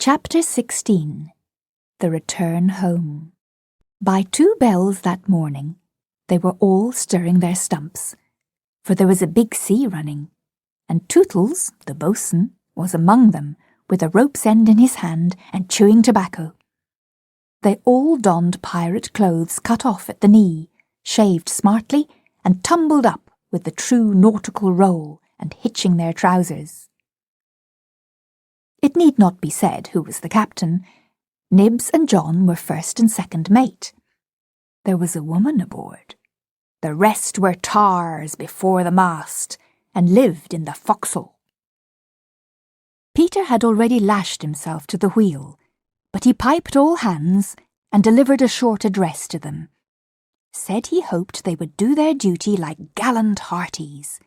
Chapter 16 The Return Home. By 2 bells that morning, they were all stirring their stumps, for there was a big sea running, and Tootles, the boatswain, was among them, with a rope's end in his hand and chewing tobacco. They all donned pirate clothes cut off at the knee, shaved smartly, and tumbled up with the true nautical roll and hitching their trousers. It need not be said who was the captain. Nibs and John were first and second mate. There was a woman aboard. The rest were tars before the mast, and lived in the forecastle. Peter had already lashed himself to the wheel, but he piped all hands and delivered a short address to them. Said he hoped they would do their duty like gallant hearties,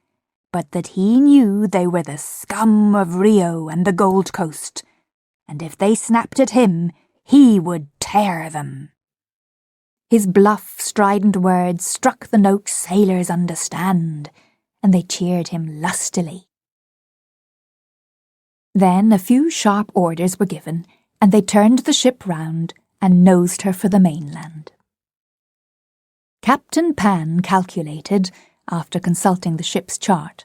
but that he knew they were the scum of Rio and the Gold Coast, and if they snapped at him, he would tear them. His bluff, strident words struck the note sailors understand, and they cheered him lustily. Then a few sharp orders were given, and they turned the ship round and nosed her for the mainland. Captain Pän calculated, after consulting the ship's chart,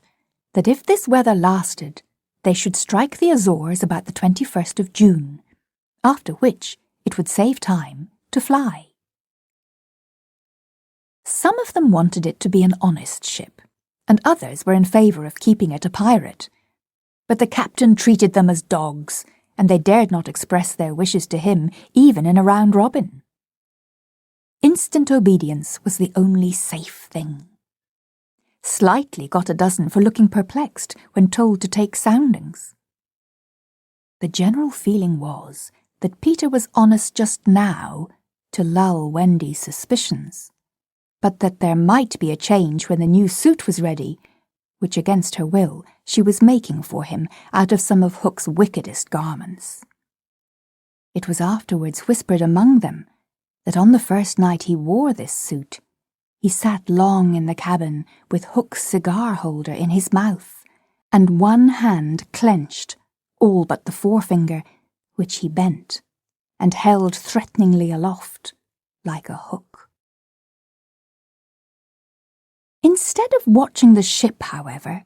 that if this weather lasted, they should strike the Azores about the 21st of June, after which it would save time to fly. Some of them wanted it to be an honest ship, and others were in favour of keeping it a pirate. But the captain treated them as dogs, and they dared not express their wishes to him even in a round robin. Instant obedience was the only safe thing. Slightly got a dozen for looking perplexed when told to take soundings. The general feeling was that Peter was honest just now to lull Wendy's suspicions, but that there might be a change when the new suit was ready, which against her will she was making for him out of some of Hook's wickedest garments. It was afterwards whispered among them that on the first night he wore this suit, he sat long in the cabin with Hook's cigar-holder in his mouth, and one hand clenched, all but the forefinger, which he bent, and held threateningly aloft, like a hook. Instead of watching the ship, however,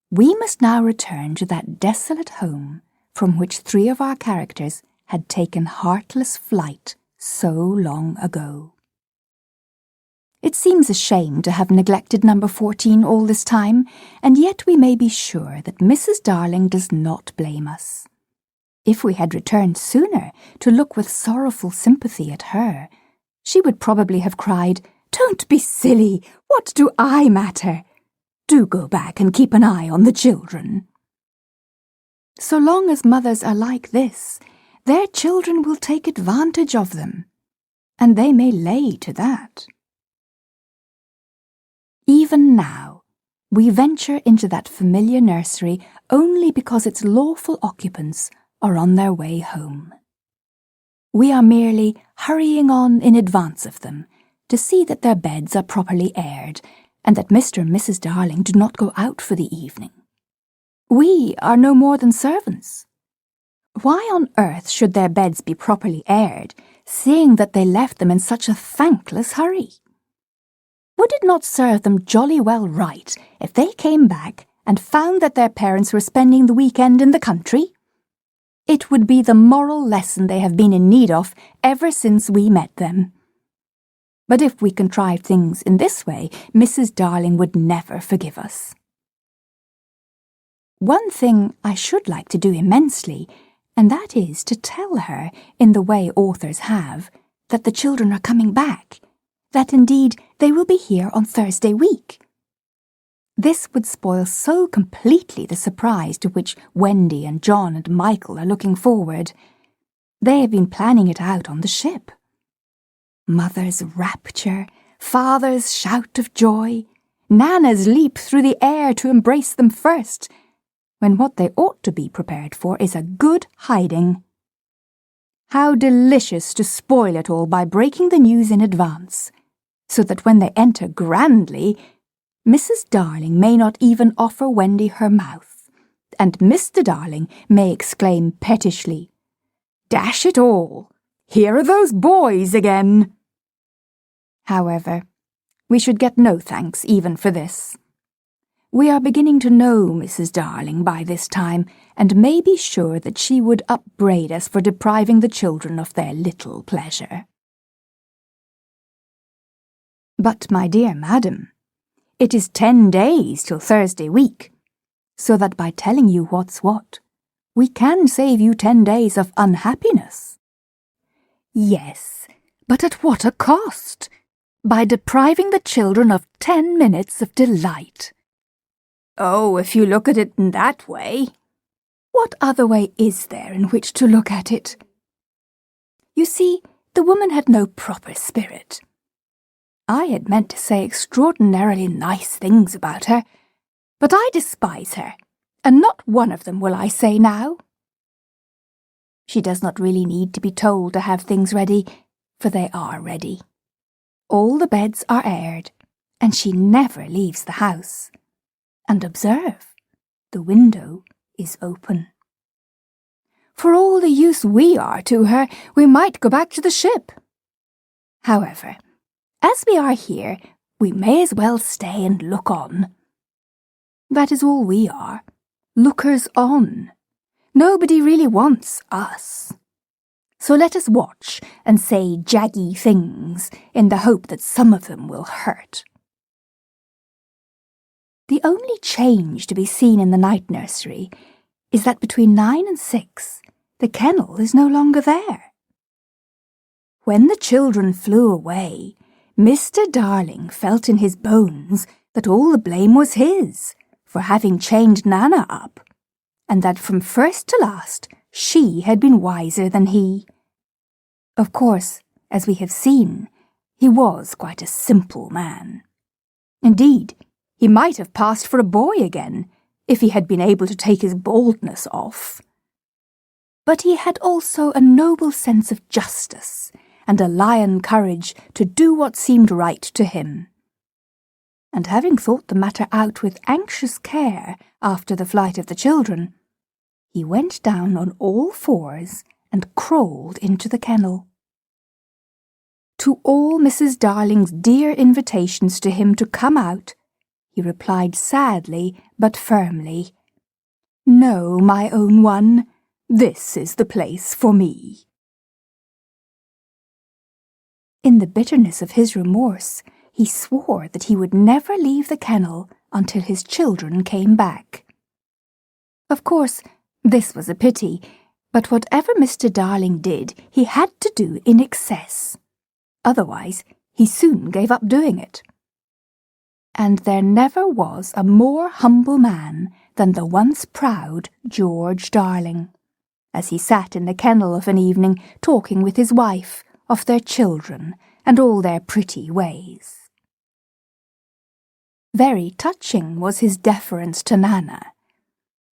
we must now return to that desolate home from which 3 of our characters had taken heartless flight so long ago. It seems a shame to have neglected number 14 all this time, and yet we may be sure that Mrs. Darling does not blame us. If we had returned sooner to look with sorrowful sympathy at her, she would probably have cried, "Don't be silly! What do I matter? Do go back and keep an eye on the children." So long as mothers are like this, their children will take advantage of them, and they may lay to that. Even now, we venture into that familiar nursery only because its lawful occupants are on their way home. We are merely hurrying on in advance of them to see that their beds are properly aired and that Mr. and Mrs. Darling do not go out for the evening. We are no more than servants. Why on earth should their beds be properly aired, seeing that they left them in such a thankless hurry? Would it not serve them jolly well right if they came back and found that their parents were spending the weekend in the country? It would be the moral lesson they have been in need of ever since we met them. But if we contrived things in this way, Mrs. Darling would never forgive us. One thing I should like to do immensely, and that is to tell her, in the way authors have, that the children are coming back, that indeed they will be here on Thursday week. This would spoil so completely the surprise to which Wendy and John and Michael are looking forward. They have been planning it out on the ship. Mother's rapture, father's shout of joy, Nana's leap through the air to embrace them first, when what they ought to be prepared for is a good hiding. How delicious to spoil it all by breaking the news in advance, so that when they enter grandly, Mrs. Darling may not even offer Wendy her mouth, and Mr. Darling may exclaim pettishly, Dash it all! Here are those boys again! However, we should get no thanks even for this. We are beginning to know Mrs. Darling by this time, and may be sure that she would upbraid us for depriving the children of their little pleasure. But, my dear madam, it is 10 days till Thursday week, so that by telling you what's what, we can save you 10 days of unhappiness. Yes, but at what a cost! By depriving the children of 10 minutes of delight. Oh, if you look at it in that way. What other way is there in which to look at it? You see, the woman had no proper spirit. I had meant to say extraordinarily nice things about her, but I despise her, and not one of them will I say now. She does not really need to be told to have things ready, for they are ready. All the beds are aired, and she never leaves the house. And observe, the window is open. For all the use we are to her, we might go back to the ship. However, as we are here, we may as well stay and look on. That is all we are, lookers on. Nobody really wants us. So let us watch and say jaggy things in the hope that some of them will hurt. The only change to be seen in the night nursery is that between 9 and 6 the kennel is no longer there. When the children flew away, Mr. Darling felt in his bones that all the blame was his for having chained Nana up, and that from first to last she had been wiser than he. Of course, as we have seen, he was quite a simple man. Indeed, he might have passed for a boy again, if he had been able to take his baldness off. But he had also a noble sense of justice, and a lion courage to do what seemed right to him. And having thought the matter out with anxious care after the flight of the children, he went down on all fours and crawled into the kennel. To all Mrs. Darling's dear invitations to him to come out, he replied sadly but firmly, "No, my own one, this is the place for me." In the bitterness of his remorse, he swore that he would never leave the kennel until his children came back. Of course, this was a pity, but whatever Mr. Darling did, he had to do in excess. Otherwise, he soon gave up doing it. And there never was a more humble man than the once proud George Darling, as he sat in the kennel of an evening talking with his wife of their children and all their pretty ways. Very touching was his deference to Nana.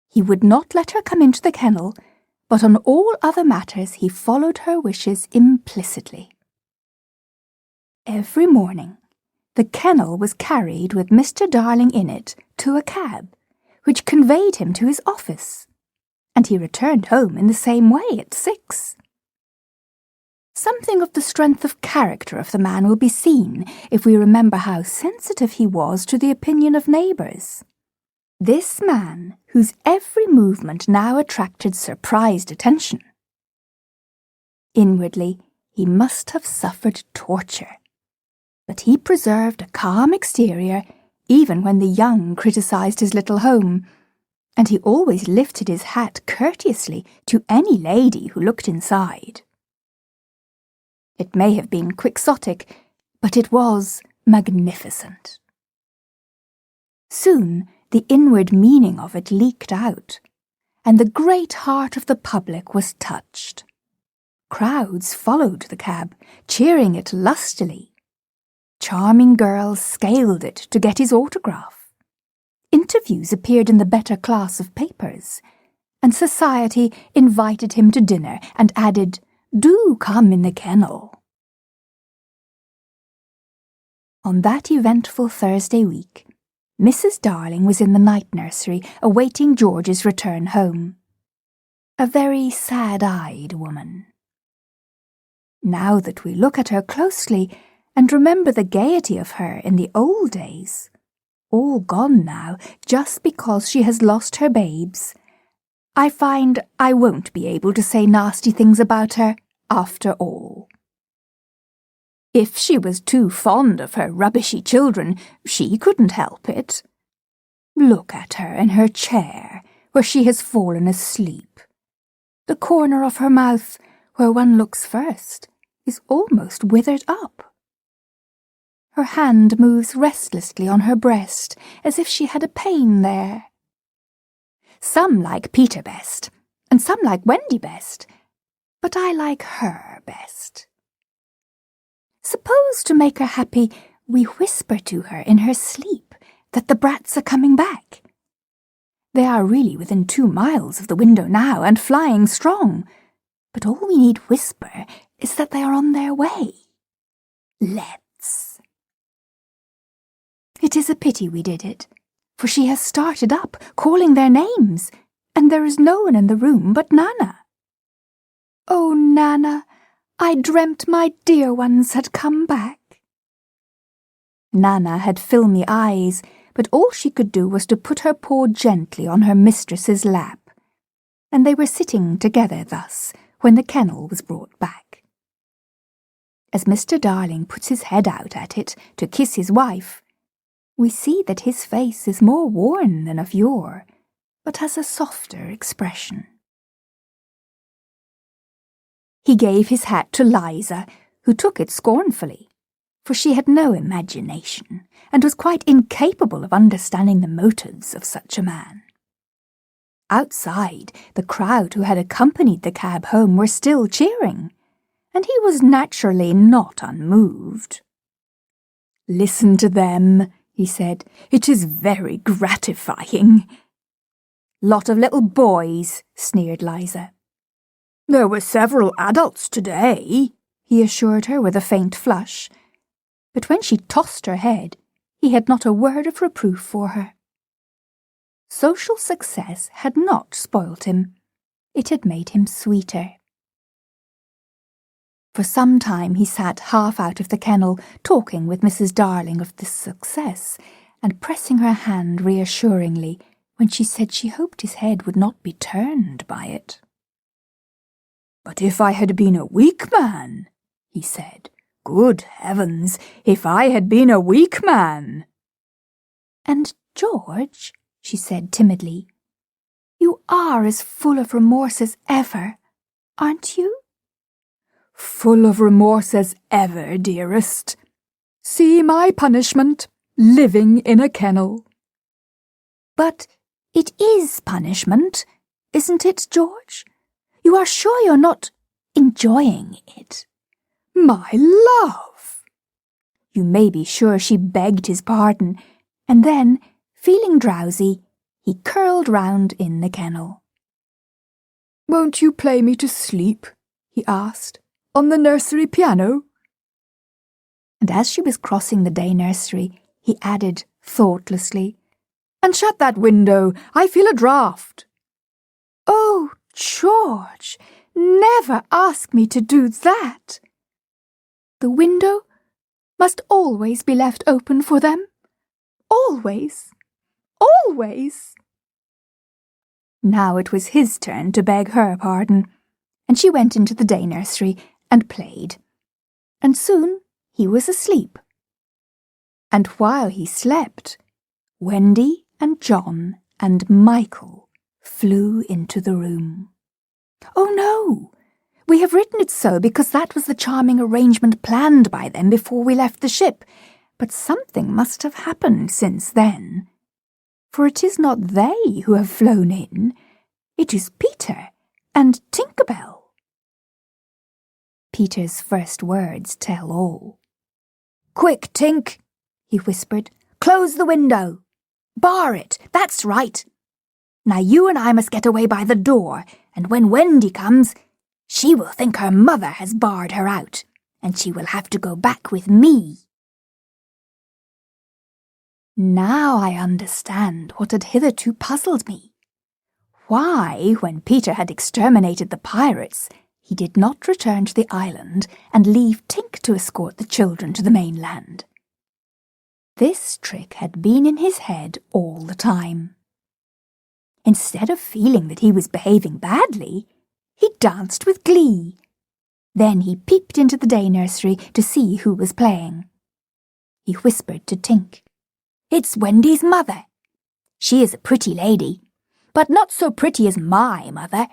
He would not let her come into the kennel, but on all other matters he followed her wishes implicitly. Every morning, the kennel was carried with Mr. Darling in it to a cab, which conveyed him to his office, and he returned home in the same way at 6. Something of the strength of character of the man will be seen if we remember how sensitive he was to the opinion of neighbours. This man, whose every movement now attracted surprised attention. Inwardly, he must have suffered torture, but he preserved a calm exterior even when the young criticised his little home, and he always lifted his hat courteously to any lady who looked inside. It may have been quixotic, but it was magnificent. Soon the inward meaning of it leaked out, and the great heart of the public was touched. Crowds followed the cab, cheering it lustily. Charming girls scaled it to get his autograph. Interviews appeared in the better class of papers, and society invited him to dinner and added, "Do come in the kennel." On that eventful Thursday week, Mrs. Darling was in the night nursery awaiting George's return home. a very sad-eyed woman. Now that we look at her closely and remember the gaiety of her in the old days, all gone now just because she has lost her babes, I find I won't be able to say nasty things about her after all. If she was too fond of her rubbishy children, she couldn't help it. Look at her in her chair, where she has fallen asleep. The corner of her mouth, where one looks first, is almost withered up. Her hand moves restlessly on her breast, as if she had a pain there. Some like Peter best, and some like Wendy best, but I like her best. Suppose, to make her happy, we whisper to her in her sleep that the brats are coming back. They are really within 2 miles of the window now, and flying strong, but all we need whisper is that they are on their way. Let's. It is a pity we did it, for she has started up, calling their names, and there is no one in the room but Nana. Oh, Nana, I dreamt my dear ones had come back. Nana had filmy eyes, but all she could do was to put her paw gently on her mistress's lap, and they were sitting together thus when the kennel was brought back. As Mr. Darling puts his head out at it to kiss his wife, we see that his face is more worn than of yore, but has a softer expression. He gave his hat to Liza, who took it scornfully, for she had no imagination, and was quite incapable of understanding the motives of such a man. Outside, the crowd who had accompanied the cab home were still cheering, and he was naturally not unmoved. "Listen to them," he said. "It is very gratifying." "Lot of little boys," sneered Liza. "There were several adults today," he assured her with a faint flush. But when she tossed her head, he had not a word of reproof for her. Social success had not spoilt him. It had made him sweeter. For some time he sat half out of the kennel, talking with Mrs. Darling of this success, and pressing her hand reassuringly when she said she hoped his head would not be turned by it. "But if I had been a weak man," he said. "Good heavens, if I had been a weak man!" "And George," she said timidly, "you are as full of remorse as ever, aren't you?" "Full of remorse as ever, dearest. See my punishment, living in a kennel." "But it is punishment, isn't it, George? You are sure you're not enjoying it?" "My love!" You may be sure she begged his pardon, and then, feeling drowsy, he curled round in the kennel. "Won't you play me to sleep?" he asked. "On the nursery piano?" And as she was crossing the day nursery, he added thoughtlessly, "And shut that window, I feel a draught." "Oh, George, never ask me to do that. The window must always be left open for them. Always, always." Now it was his turn to beg her pardon, and she went into the day nursery and played, and soon he was asleep. And while he slept, Wendy and John and Michael flew into the room. Oh no! We have written it so because that was the charming arrangement planned by them before we left the ship, but something must have happened since then. For it is not they who have flown in, it is Peter and Tinker Bell. Peter's first words tell all. "Quick, Tink," he whispered. "Close the window. Bar it, that's right. Now you and I must get away by the door, and when Wendy comes, she will think her mother has barred her out, and she will have to go back with me." Now I understand what had hitherto puzzled me. why, when Peter had exterminated the pirates, he did not return to the island and leave Tink to escort the children to the mainland. This trick had been in his head all the time. Instead of feeling that he was behaving badly, he danced with glee. Then he peeped into the day nursery to see who was playing. He whispered to Tink, "It's Wendy's mother. She is a pretty lady, but not so pretty as my mother.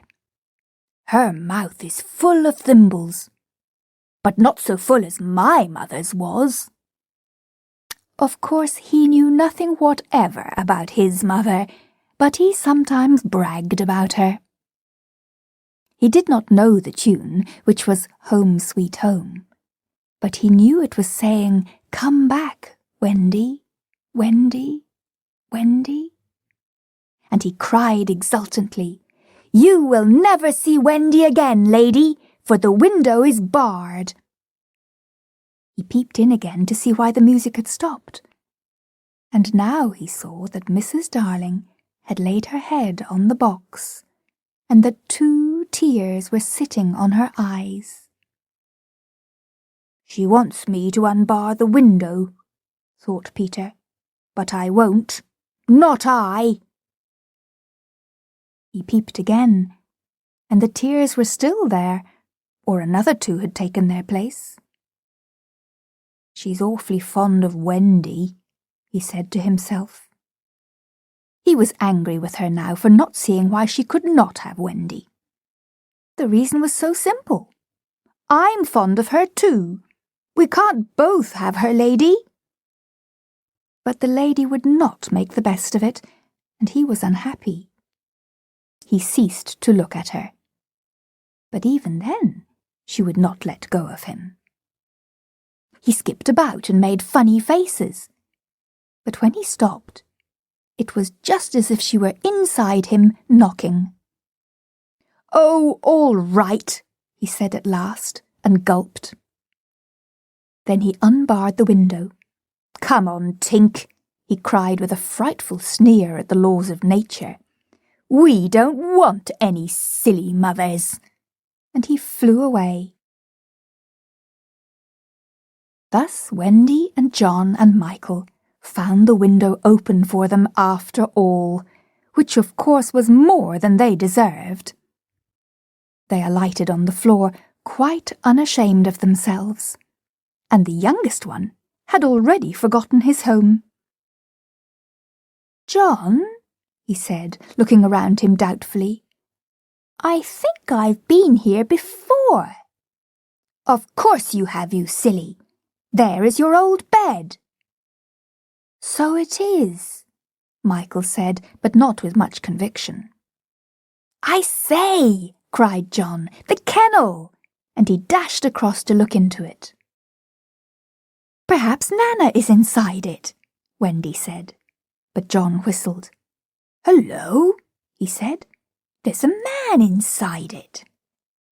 Her mouth is full of thimbles, but not so full as my mother's was." Of course, he knew nothing whatever about his mother, but he sometimes bragged about her. He did not know the tune, which was Home Sweet Home, but he knew it was saying, "Come back, Wendy, Wendy, Wendy." And he cried exultantly, "You will never see Wendy again, lady, for the window is barred." He peeped in again to see why the music had stopped, and now he saw that Mrs. Darling had laid her head on the box, and that 2 tears were sitting on her eyes. "She wants me to unbar the window," thought Peter, "but I won't. Not I." He peeped again, and the tears were still there, or another 2 had taken their place. "She's awfully fond of Wendy," he said to himself. He was angry with her now for not seeing why she could not have Wendy. The reason was so simple. "I'm fond of her too. We can't both have her, lady." But the lady would not make the best of it, and he was unhappy. He ceased to look at her. But even then, she would not let go of him. He skipped about and made funny faces. But when he stopped, it was just as if she were inside him, knocking. "Oh, all right," he said at last, and gulped. Then he unbarred the window. "Come on, Tink," he cried with a frightful sneer at the laws of nature. "We don't want any silly mothers." And he flew away. Thus Wendy and John and Michael found the window open for them after all, which of course was more than they deserved. They alighted on the floor, quite unashamed of themselves, and the youngest one had already forgotten his home. "John," he said, looking around him doubtfully, "I think I've been here before." "Of course you have, you silly. There is your old bed." "So it is," Michael said, but not with much conviction. "I say," cried John, "the kennel!" and he dashed across to look into it. "Perhaps Nana is inside it," Wendy said, but John whistled. "Hello," he said, "there's a man inside it."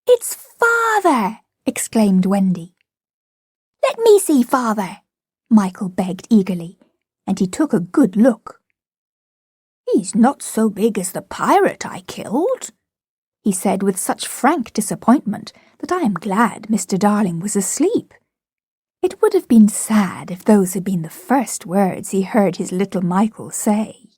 "It's Father!" exclaimed Wendy. "Let me see Father," Michael begged eagerly, and he took a good look. "He's not so big as the pirate I killed," he said with such frank disappointment that I am glad Mr. Darling was asleep. It would have been sad if those had been the first words he heard his little Michael say.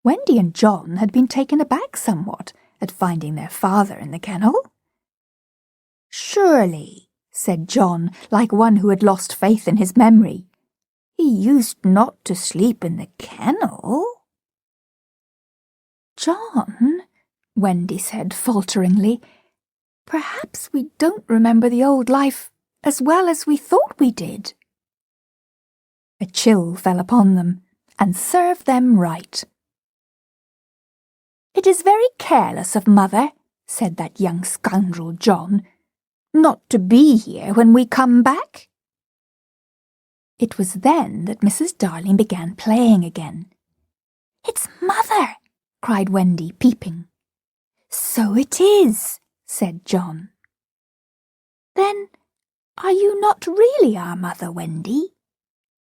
Wendy and John had been taken aback somewhat at finding their father in the kennel. "Surely," said John, like one who had lost faith in his memory, "he used not to sleep in the kennel." "John," Wendy said falteringly, "perhaps we don't remember the old life as well as we thought we did." A chill fell upon them, and served them right. "It is very careless of Mother," said that young scoundrel John, "not to be here when we come back." It was then that Mrs. Darling began playing again. "It's Mother!" cried Wendy, peeping. "So it is," said John. "Then are you not really our mother, Wendy?"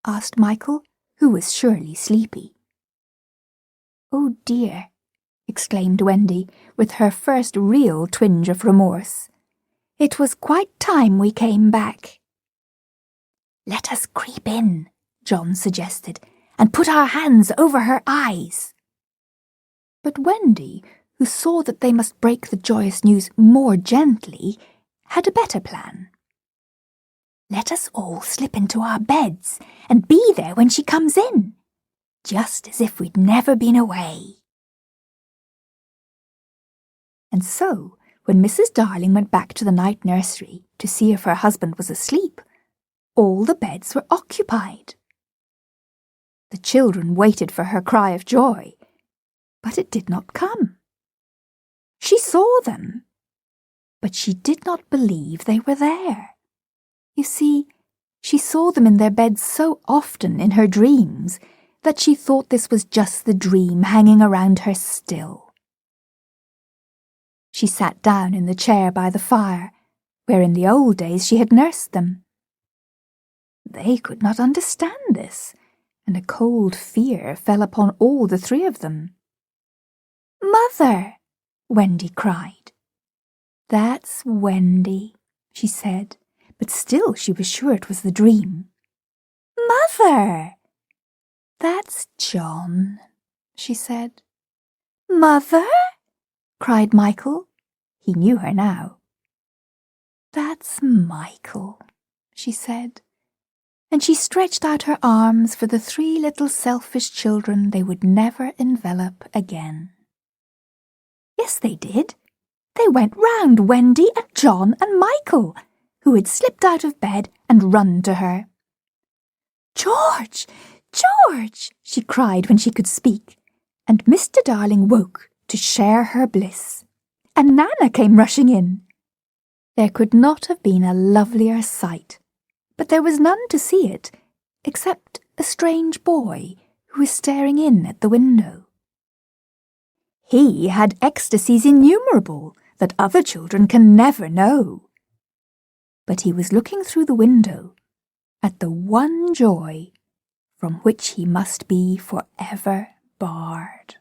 asked Michael, who was surely sleepy. "Oh dear," exclaimed Wendy, with her first real twinge of remorse. "It was quite time we came back." "Let us creep in," John suggested, "and put our hands over her eyes." But Wendy, who saw that they must break the joyous news more gently, had a better plan. "Let us all slip into our beds and be there when she comes in, just as if we'd never been away." And so, when Mrs. Darling went back to the night nursery to see if her husband was asleep, all the beds were occupied. The children waited for her cry of joy, but it did not come. She saw them, but she did not believe they were there. You see, she saw them in their beds so often in her dreams that she thought this was just the dream hanging around her still. She sat down in the chair by the fire, where in the old days she had nursed them. They could not understand this, and a cold fear fell upon all the three of them. "Mother!" Wendy cried. "That's Wendy," she said, but still she was sure it was the dream. "Mother!" "That's John," she said. "Mother!" cried Michael. He knew her now. "That's Michael," she said, and she stretched out her arms for the three little selfish children they would never envelop again. Yes, they did. They went round Wendy and John and Michael, who had slipped out of bed and run to her. "George! George!" she cried when she could speak, and Mr. Darling woke to share her bliss, and Nana came rushing in. There could not have been a lovelier sight, but there was none to see it, except a strange boy who was staring in at the window. He had ecstasies innumerable that other children can never know. But he was looking through the window at the one joy from which he must be forever barred.